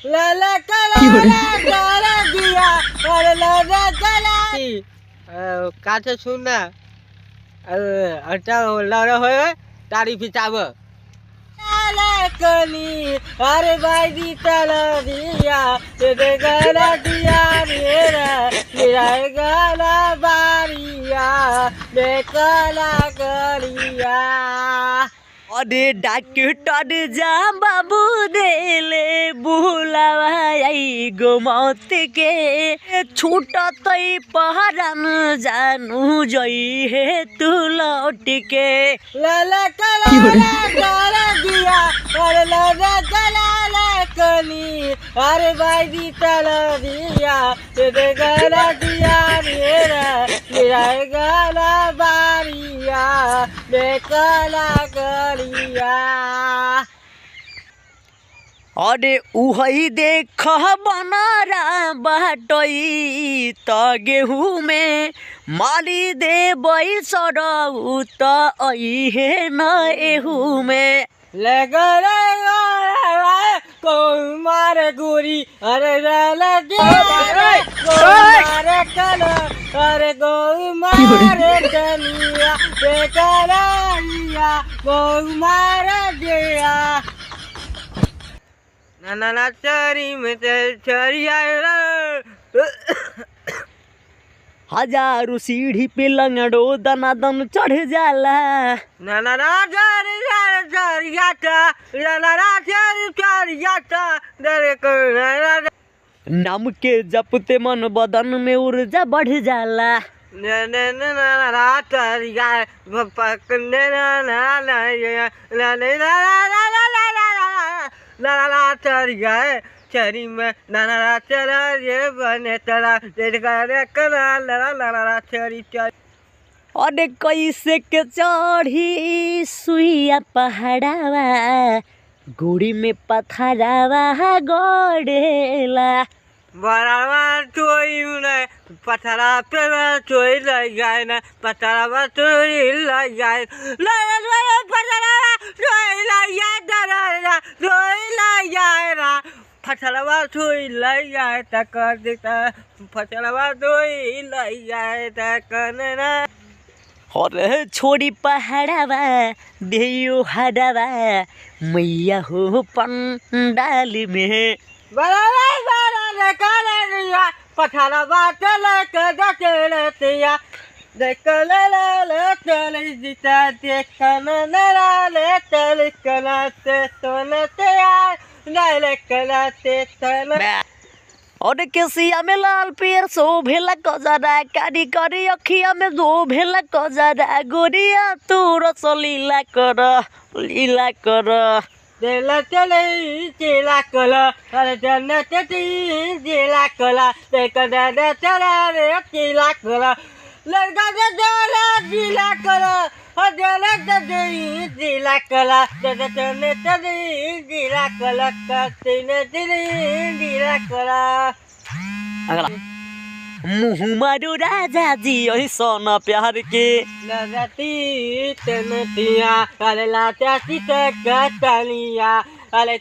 लाला कला कर दिया और लाला कला काचे सुनना अटा लारा होय तारी पिचाव लाला कनी अरे भाई दी तला दिया तेरे गला दिया मेरा गला बारिया बेकला करिया अरे डॉक्टर जा बाबू देले बुलावाई गो मौत के छूट तई पहरन जानू जई है तू लौट के लाला कला कर दिया और लाला कला कनी अरे भाई दी तला दिया तेरे गला दिया मेरा गला बारिया बेकला करिया अरे उहई देख बनरा बाटई त गेहूँ में मारी दे बई सरऊ त अहे न एहू में लगर मार गोरी अरे मारे कल अरे गौ मारे कलिया बेकलिया गौ मारे दिया ना चरी में चरिया हजारों सीढ़ी पे लंगड़ो दनादन चढ़ जाला ना नाम के जपते मन बदन में ऊर्जा बढ़ जाला चरी में नाना चला ये बने तला चरी चरी अरे कैसे के चढ़ी सुइया पहाड़ावा गुड़ी में पथरावा गड़ेला बरावा चोई नहीं पथरा पे चोई लग जाए ना पथरा चोई लग जाए पथरा चोई लग जाए चोई लग जाए ना फसलवा चोई लग जाए तक दिखता फसलवा चोई लग जाए तक ना अरे छोड़ी पहाड़ावा देयो हरावा मैया हो पंडाल में पथरवा चले चलतिया देख ले चल जीता देख ले चल कलाते सोनते ले कलाते सन और केसिया में लाल पेड़ सो भेला कजरा कारी करी अखिया में दो भेला कजरा गोरिया तू रस लीला कर देला चले जिला कला अरे जन्नत जिला कला देख दे चला रे जिला कला लड़का दे देला जिला कला और देला दे जिला कला दे जिला कला कतीने जिला कला अगला मुँह मारू राजा जी यही सोना प्यार के लड़ती तनतिया अरे लाता सीते कतलिया अरे